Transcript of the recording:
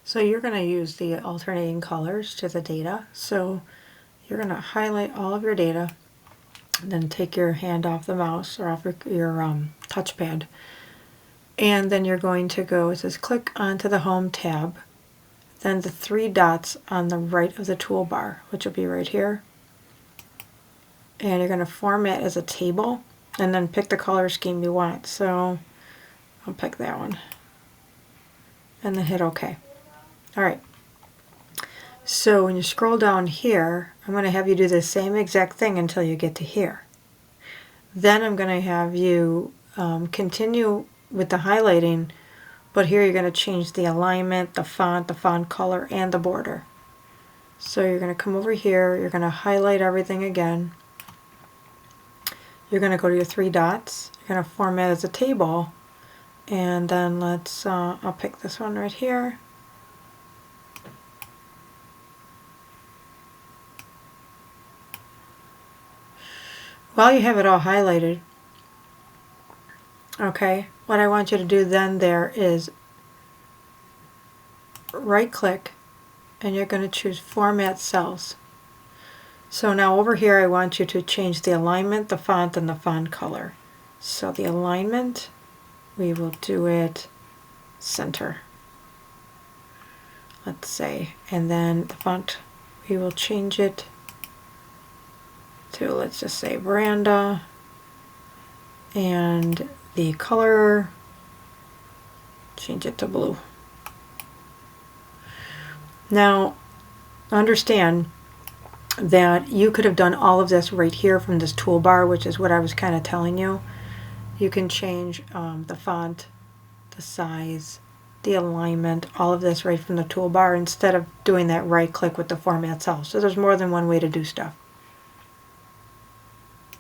So you're going to use the alternating colors to the data. So you're going to highlight all of your data, and then take your hand off the mouse or off your touchpad. And then you're going to go, it says click onto the Home tab, then the 3 dots on the right of the toolbar, which will be right here. And you're going to format as a table, and then pick the color scheme you want. So I'll pick that one. And then hit OK. Alright. So when you scroll down here, I'm going to have you do the same exact thing until you get to here. Then I'm going to have you continue with the highlighting, but here you're going to change the alignment, the font color, and the border. So you're going to come over here, you're going to highlight everything again. You're going to go to your 3 dots, you're going to format as a table, and then let's, I'll pick this one right here. While you have it all highlighted, okay, what I want you to do then there is right click, and you're going to choose Format Cells. So now over here I want you to change the alignment, the font, and the font color. So the alignment, we will do it center, let's say, and then the font, we will change it to, let's just say, Veranda, and the color, change it to blue. Now understand that you could have done all of this right here from this toolbar, which is what I was kind of telling you. You can change the font, the size, the alignment, all of this right from the toolbar instead of doing that right click with the Format Cell. So there's more than one way to do stuff.